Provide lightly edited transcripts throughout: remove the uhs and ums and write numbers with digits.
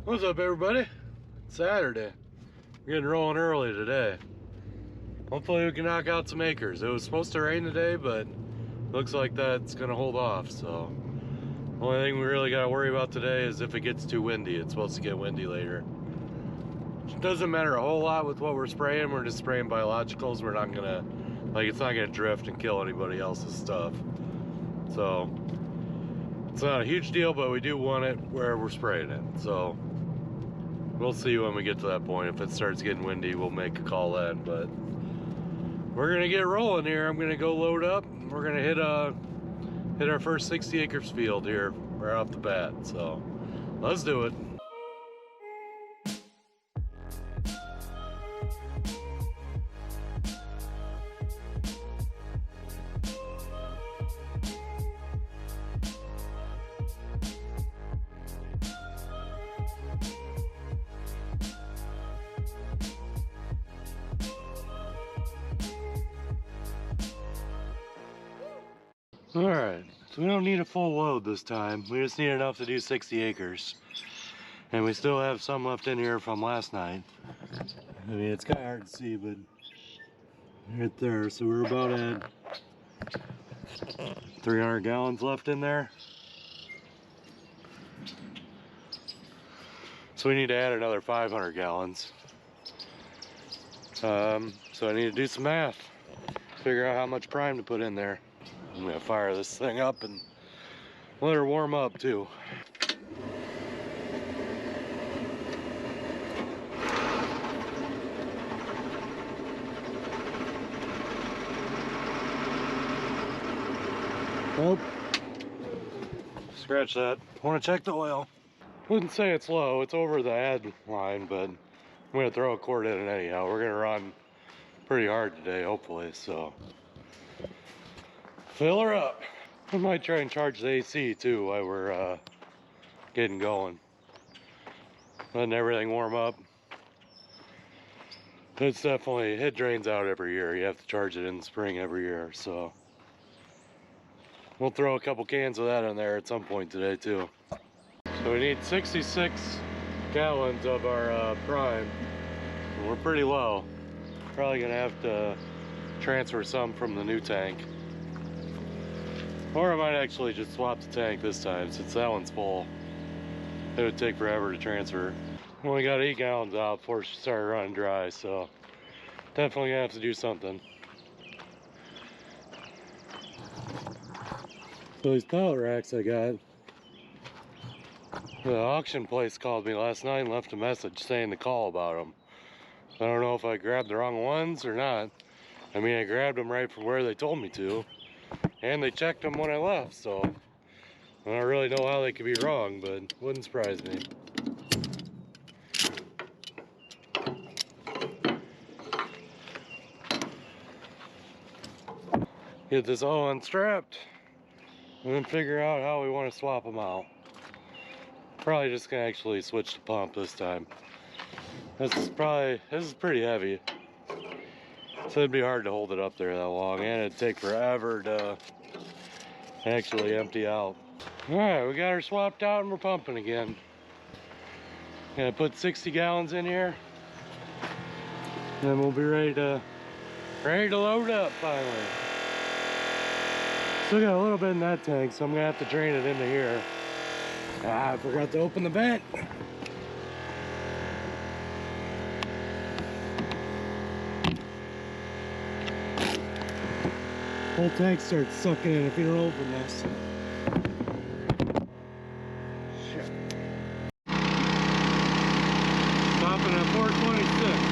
What's up, everybody? It's Saturday. We're getting rolling early today. Hopefully we can knock out some acres. It was supposed to rain today, but looks like that's gonna hold off, so the only thing we really gotta worry about today is if it gets too windy. It's supposed to get windy later. It doesn't matter a whole lot with what we're spraying. We're just spraying biologicals. We're not gonna, it's not gonna drift and kill anybody else's stuff. So it's not a huge deal, but we do want it where we're spraying it. So we'll see when we get to that point. If it starts getting windy, we'll make a call then, but we're gonna get rolling here. I'm gonna go load up. We're gonna hit our first 60 acres field here right off the bat. So let's do it. All right, so we don't need a full load this time. We just need enough to do 60 acres. And we still have some left in here from last night. I mean, it's kind of hard to see, but right there. So we're about at 300 gallons left in there. So we need to add another 500 gallons. So I need to do some math. Figure out how much prime to put in there. I'm gonna fire this thing up and let her warm up too. Nope. Scratch that. Want to check the oil. Wouldn't say it's low, it's over the add line, but I'm gonna throw a quart in it anyhow. We're gonna run pretty hard today, hopefully, so fill her up. I might try and charge the AC too while we're getting going. Letting everything warm up. It's definitely, it drains out every year. You have to charge it in the spring every year, so we'll throw a couple cans of that in there at some point today too. So we need 66 gallons of our prime. And we're pretty low. Probably gonna have to transfer some from the new tank. Or I might actually just swap the tank this time since that one's full. It would take forever to transfer. We only got 8 gallons out before she started running dry, so definitely gonna have to do something. So these pallet racks I got, the auction place called me last night and left a message saying to call about them. I don't know if I grabbed the wrong ones or not. I mean, I grabbed them right from where they told me to. And they checked them when I left, so I don't really know how they could be wrong, but wouldn't surprise me. Get this all unstrapped and then figure out how we want to swap them out. Probably just gonna actually switch the pump this time. This is pretty heavy. So it'd be hard to hold it up there that long, and it'd take forever to actually empty out. All right, we got her swapped out and we're pumping again. Gonna put 60 gallons in here, and we'll be ready to load up finally. Still got a little bit in that tank, so I'm gonna have to drain it into here. I forgot to open the vent. Whole tank starts sucking in if you don't open this. Shit. Stopping at 426.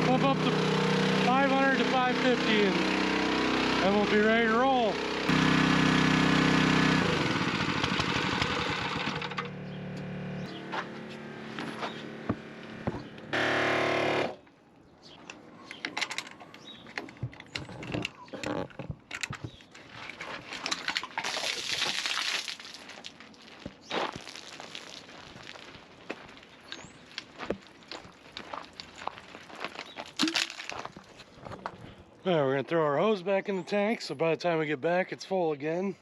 Pump up to 500 to 550 and we'll be ready to roll. Alright, we're gonna throw our hose back in the tank, so by the time we get back, it's full again.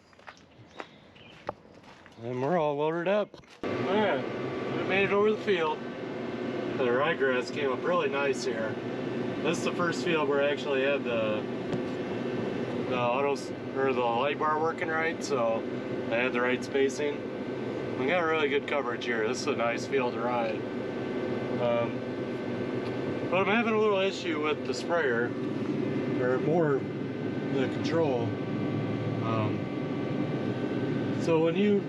And we're all loaded up. Alright, we made it over the field. The ryegrass came up really nice here. This is the first field where I actually had the light bar working right, so I had the right spacing. We got really good coverage here. This is a nice field to ride. But I'm having a little issue with the sprayer, or more the control. So when you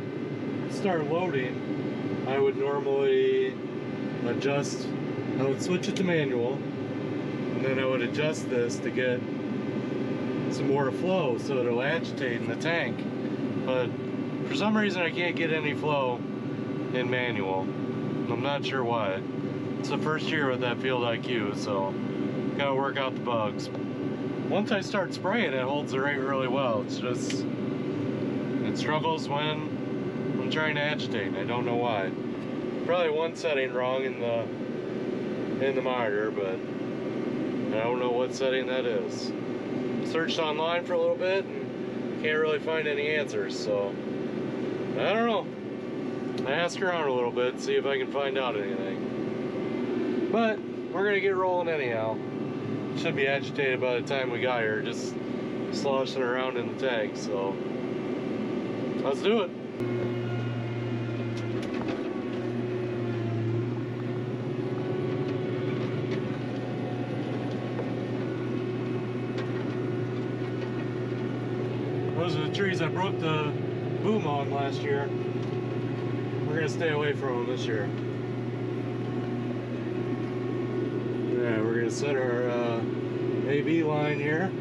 start loading, I would normally adjust, I would switch it to manual, and then I would adjust this to get some more flow so it'll agitate in the tank. But for some reason I can't get any flow in manual. I'm not sure why. It's the first year with that Field IQ, so gotta work out the bugs. Once I start spraying, it holds the rate really well. It's just, it struggles when I'm trying to agitate. I don't know why. Probably one setting wrong in the monitor, but I don't know what setting that is. Searched online for a little bit and can't really find any answers, so I don't know. I asked around a little bit, see if I can find out anything. But we're gonna get rolling anyhow. Should be agitated by the time we got here, just sloshing around in the tank, so let's do it. Those are the trees I broke the boom on last year. We're gonna stay away from them this year. Yeah, we're gonna set our AB line here.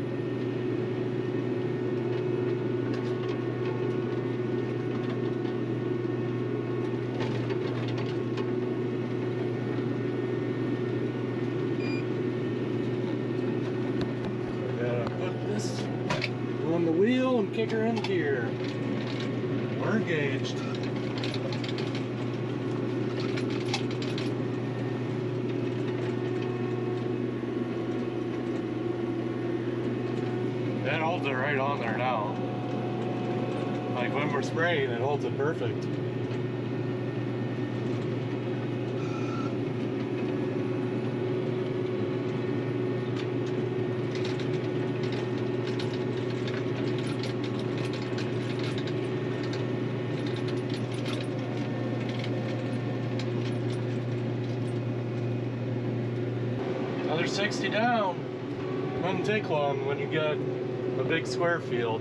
Gotta put this on the wheel and kick her in gear. We're engaged. That holds it right on there now. Like when we're spraying, it holds it perfect. Another 60 down. Doesn't take long when you got a big square field.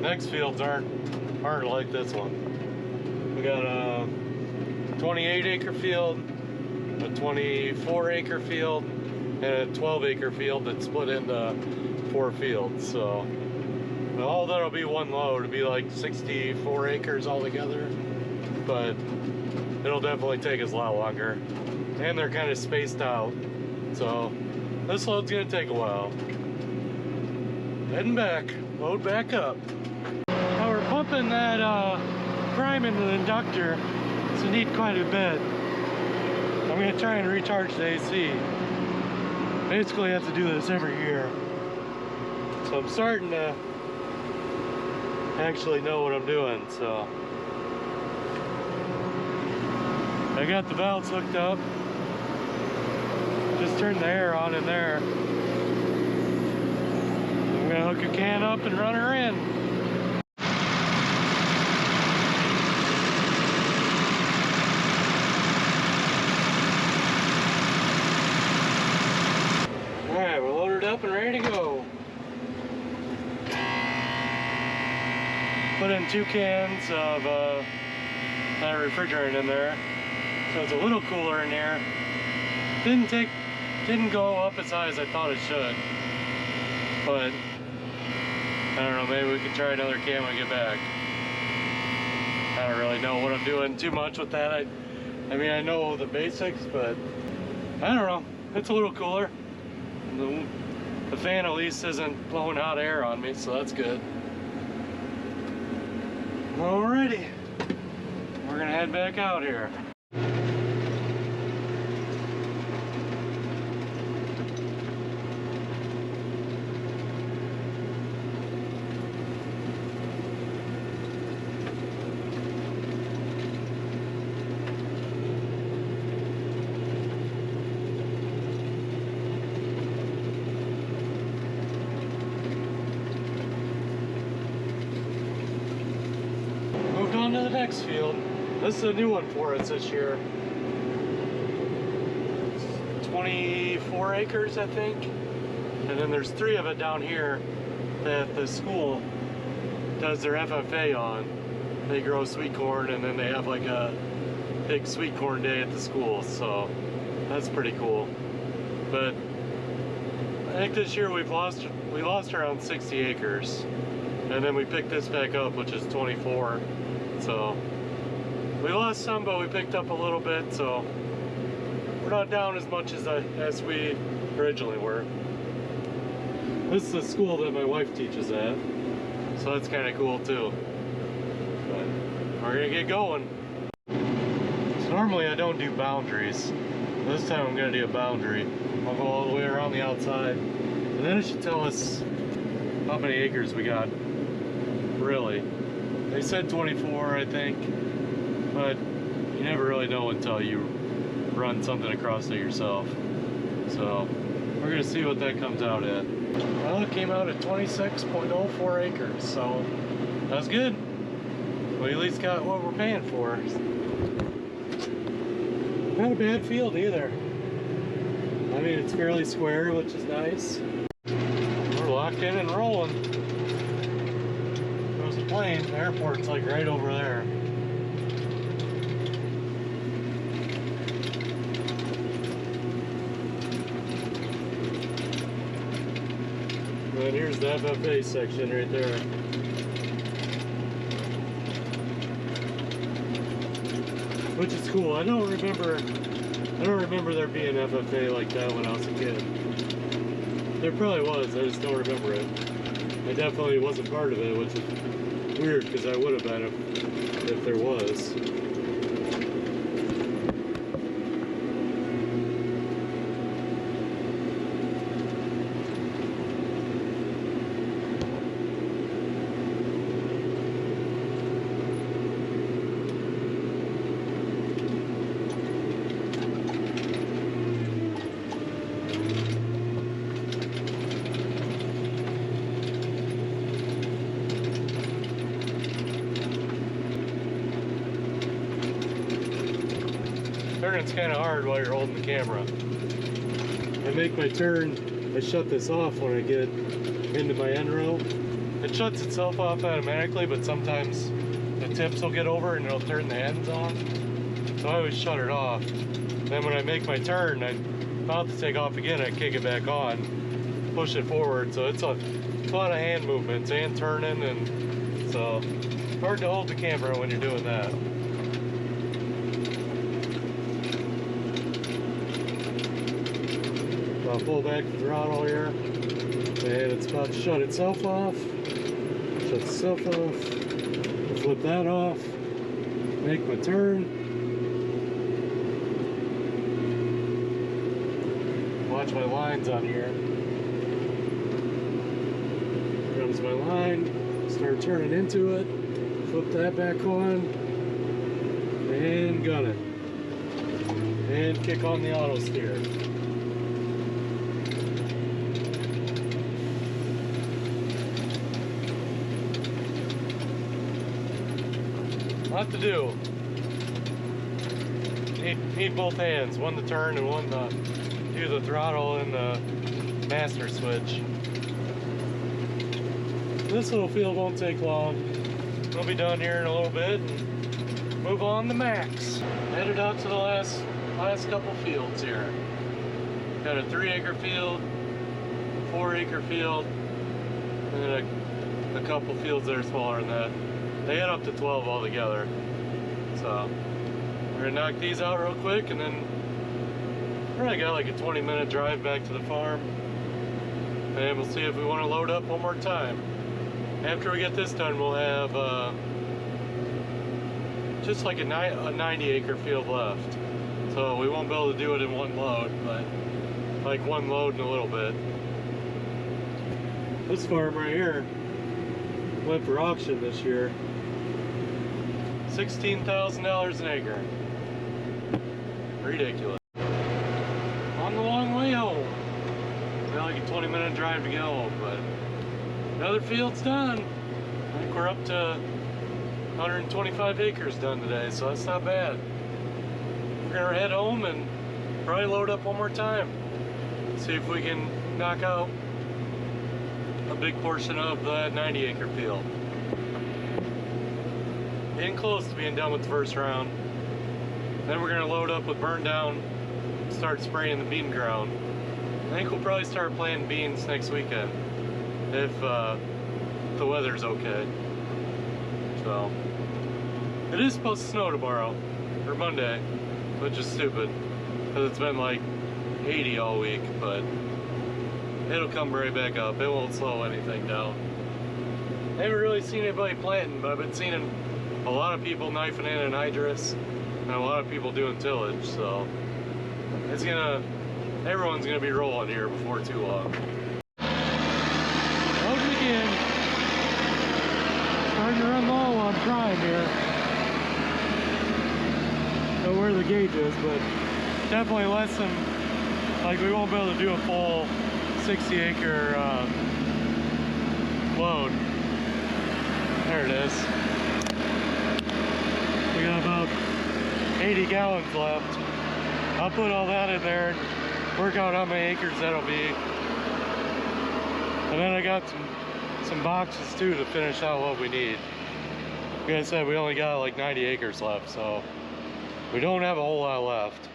Next fields aren't like this one. We got a 28 acre field, a 24 acre field, and a 12 acre field that's split into 4 fields. So all that'll be one load. It'll be like 64 acres altogether, but it'll definitely take us a lot longer. And they're kind of spaced out. So this load's gonna take a while. Heading back, load back up. Now we're pumping that prime into the inductor, so need quite a bit. I'm gonna try and recharge the AC. Basically I have to do this every year. So I'm starting to actually know what I'm doing, so. I got the valves hooked up. Just turned the air on in there. I'm gonna hook a can up and run her in. Alright, we're loaded up and ready to go. Put in 2 cans of that refrigerant in there, so it's a little cooler in here. Didn't go up as high as I thought it should, but I don't know, maybe we can try another can when we get back. I don't really know what I'm doing too much with that. I mean, I know the basics, but I don't know. It's a little cooler. The fan at least isn't blowing hot air on me, so that's good. Alrighty, we're gonna head back out here. the next field. This is a new one for us this year. 24 acres, I think. And then there's 3 of it down here that the school does their FFA on. They grow sweet corn, and then they have like a big sweet corn day at the school, so that's pretty cool. But I think this year we lost around 60 acres, and then we picked this back up, which is 24. So we lost some, but we picked up a little bit, so we're not down as much as we originally were. This is the school that my wife teaches at, so that's kind of cool too. But we're gonna get going. So normally I don't do boundaries. This time I'm gonna do a boundary. I'll go all the way around the outside, and then it should tell us how many acres we got. Really, they said 24, I think, but you never really know until you run something across it yourself. So we're gonna see what that comes out at. Well, it came out at 26.04 acres, so that's good. We at least got what we're paying for. Not a bad field either. I mean, it's fairly square, which is nice. We're locked in and rolling. There's a plane. The airport's like right over there. And here's the FFA section right there. Which is cool. I don't remember there being FFA like that when I was a kid. There probably was, I just don't remember it. I definitely wasn't part of it, which is weird because I would have been if there was. Turning's kind of hard while you're holding the camera. I make my turn, I shut this off when I get into my end row. It shuts itself off automatically, but sometimes the tips will get over and it'll turn the ends on. So I always shut it off. Then when I make my turn, I'm about to take off again, I kick it back on, push it forward. So it's a lot of hand movements and turning, and so it's hard to hold the camera when you're doing that. I'll pull back the throttle here, and it's about to shut itself off. Shut itself off. I'll flip that off. Make my turn. Watch my lines on here. Here comes my line. Start turning into it. Flip that back on. And gun it. And kick on the auto steer. Lot to do. Need both hands, one to turn and one to do the throttle and the master switch. This little field won't take long. We'll be done here in a little bit and move on to Max. Headed out to the last couple fields here. Got a 3-acre field, 4-acre field, and then a couple fields that are smaller than that. They add up to 12 altogether. So we're gonna knock these out real quick, and then we're gonna got like a 20-minute drive back to the farm, and we'll see if we want to load up one more time. After we get this done, we'll have just like a 90-acre field left. So we won't be able to do it in one load, but like one load in a little bit. This farm right here went for auction this year. $16,000 an acre. Ridiculous. On the long way home. It's like a 20-minute drive to get home, but another field's done. I think we're up to 125 acres done today, so that's not bad. We're gonna head home and probably load up one more time. See if we can knock out a big portion of that 90 acre field. Getting close to being done with the first round. Then we're gonna load up with Burndown, start spraying the bean ground. I think we'll probably start planting beans next weekend if the weather's okay. So it is supposed to snow tomorrow or Monday, which is stupid because it's been like 80 all week, but it'll come right back up. It won't slow anything down. I haven't really seen anybody planting, but I've been seeing a lot of people knifing in anhydrous and a lot of people doing tillage, so everyone's gonna be rolling here before too long. Loading again. Starting to run low on prime here. Don't know where the gauge is, but definitely less than, like, we won't be able to do a full 60 acre load. There it is. We got about 80 gallons left. I'll put all that in there and work out how many acres that'll be. And then I got some boxes too to finish out what we need. Like I said, we only got like 90 acres left, so we don't have a whole lot left.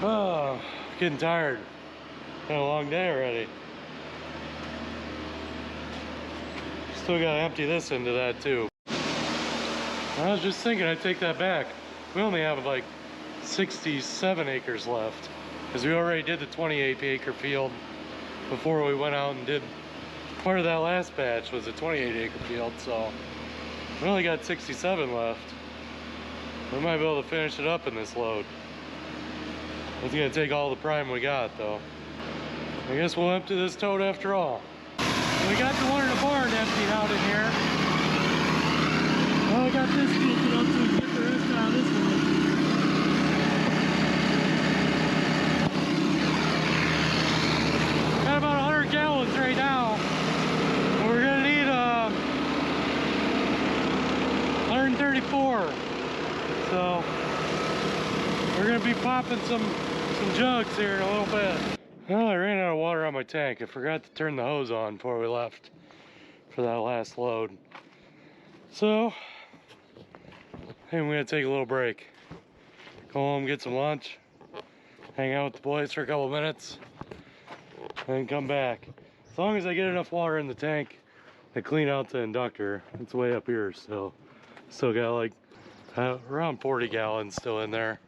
Oh, getting tired. Been a long day already. Still gotta empty this into that too. I was just thinking I'd take that back. We only have like 67 acres left because we already did the 28 acre field before we went out and did part of that last batch was a 28 acre field, so we only got 67 left. We might be able to finish it up in this load. It's gonna take all the prime we got though. I guess we'll empty this tote after all. We got the one in the barn emptied out in here. Well, we got this tilted up so we can get the rest out of this one. Got about 100 gallons right now. We're gonna need 134. So we're gonna be popping some jugs here in a little bit. Well, I ran out of water on my tank. I forgot to turn the hose on before we left for that last load. So, I think I'm gonna take a little break. Go home, get some lunch, hang out with the boys for a couple minutes, and then come back. As long as I get enough water in the tank to clean out the inductor. It's way up here still. Still got like around 40 gallons still in there.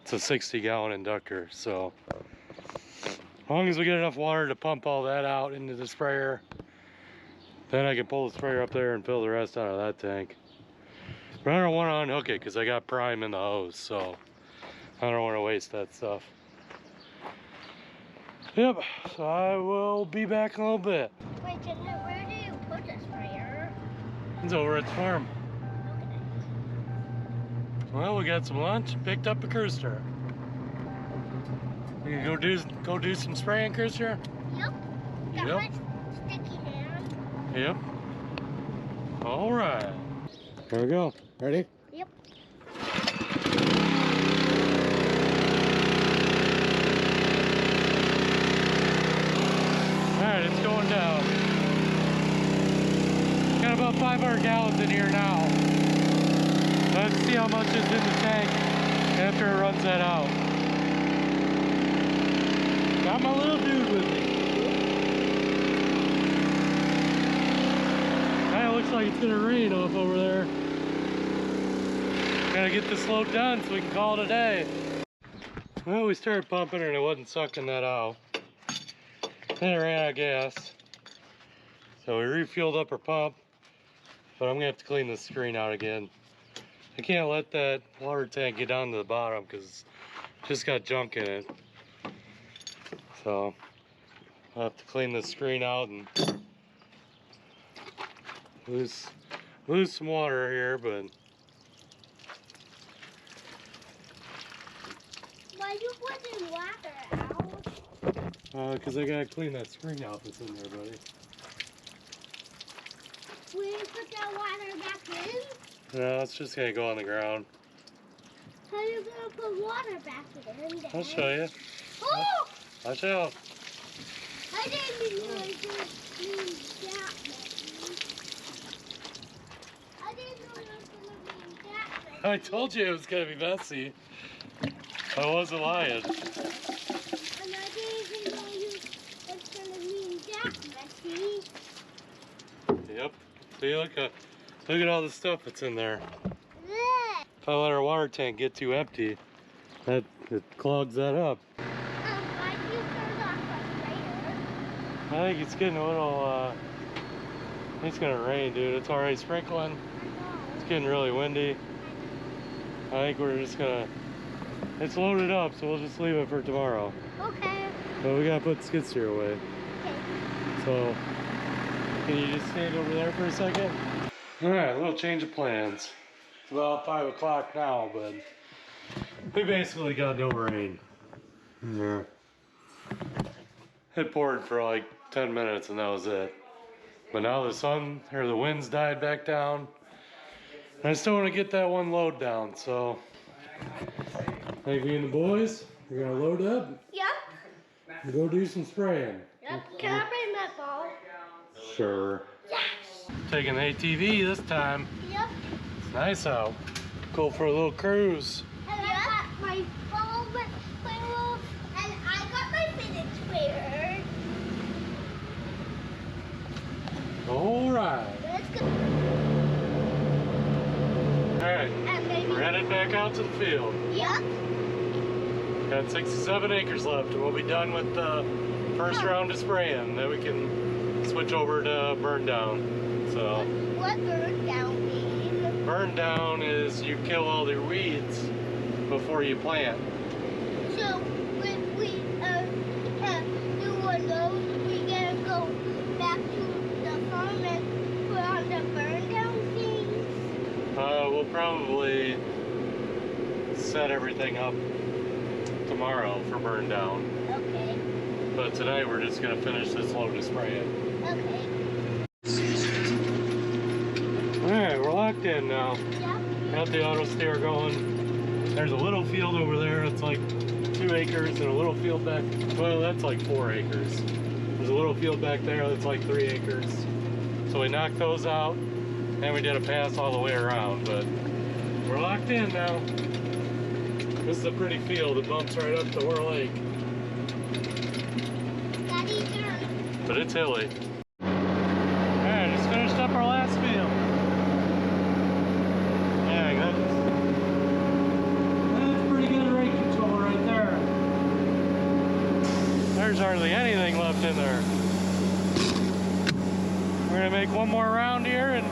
It's a 60 gallon inductor, so as long as we get enough water to pump all that out into the sprayer, then I can pull the sprayer up there and fill the rest out of that tank. But I don't want to unhook it because I got prime in the hose, so I don't want to waste that stuff. Yep, so I will be back in a little bit. Wait, where do you put the sprayer? It's over at the farm. Okay. Well, we got some lunch, picked up a cruiser. You can go do some spraying, Christian? Yep. Got Yep. my sticky hand. Yep. All right. Here we go. Ready? Yep. All right, it's going down. Got about 500 gallons in here now. Let's see how much is in the tank after it runs that out. Got my little dude with me. Kinda looks like it's gonna rain off over there. Gotta get this load done so we can call it a day. Well, we started pumping and it wasn't sucking that out. Then it ran out of gas. So we refueled up our pump, but I'm gonna have to clean the screen out again. I can't let that water tank get down to the bottom because it's just got junk in it. So I'll have to clean the screen out and lose some water here, but Why you putting water out? because I gotta clean that screen out that's in there, buddy. Where's the put that water back in? No, it's just gonna go on the ground. How are you gonna put water back in, Dad? I'll show you. Oh! Watch out. I didn't realize it was that messy. I didn't know it was gonna be that messy. I told you it was gonna be messy. I wasn't lying. And I didn't even know it was gonna be that messy. Yep. See, look at all the stuff that's in there. Blech. If I let our water tank get too empty, it clogs that up. Why do you turn off the I think it's getting a little, it's gonna rain, dude. It's already sprinkling. It's getting really windy. I think we're just gonna, it's loaded up, so we'll just leave it for tomorrow. Okay. But we gotta put the skid steer away. Okay. So, can you just stand over there for a second? Alright, a little change of plans. It's about 5 o'clock now, but we basically got no rain. Yeah. It poured for like 10 minutes and that was it. But now the wind's died back down. And I still want to get that one load down, so I think me and the boys, we're gonna load up Yep. and go do some spraying. Yep. Can I bring that ball? Sure. Yes. Taking the ATV this time. Yep. It's nice out. Cool for a little cruise. And I got my ball wheel, and I got my fidget spinner. Alright. Let's go. Alright. And maybe. We're headed back out to the field. Yep. Got 67 acres left and we'll be done with the first round of spraying. Then we can switch over to Burndown. So What burn down mean? Burndown is you kill all the weeds before you plant. So when we do one of those, we gotta go back to the farm and put on the burn down things. We'll probably set everything up tomorrow for Burndown. Okay. But tonight we're just gonna finish this load of spraying. Okay. Alright, we're locked in now. Yep. Got the auto steer going. There's a little field over there. It's like 2 acres and a little field back. Well, that's like 4 acres. There's a little field back there that's like 3 acres. So we knocked those out and we did a pass all the way around. But we're locked in now. This is a pretty field. It bumps right up to War Lake. Daddy turn. But it's hilly. Alright, just finished up our last field. Yeah, that's pretty good rate control right there. There's hardly anything left in there. We're gonna make one more round here and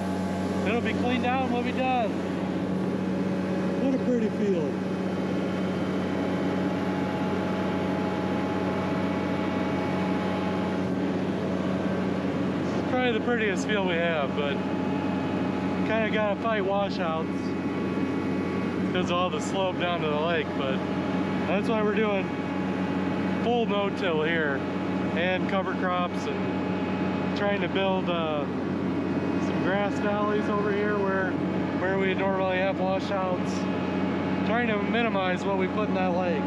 it'll be cleaned out and we'll be done. What a pretty field. Probably the prettiest field we have, but kind of got to fight washouts because of all the slope down to the lake. But that's why we're doing full no-till here and cover crops and trying to build some grass valleys over here where we normally have washouts. Trying to minimize what we put in that lake.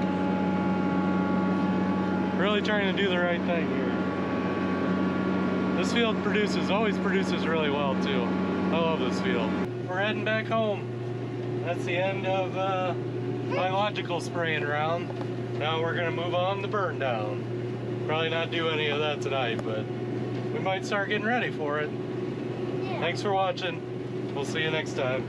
Really trying to do the right thing here. This field always produces really well too. I love this field. We're heading back home. That's the end of biological spraying round. Now we're gonna move on to Burndown. Probably not do any of that tonight, but we might start getting ready for it. Yeah. Thanks for watching. We'll see you next time.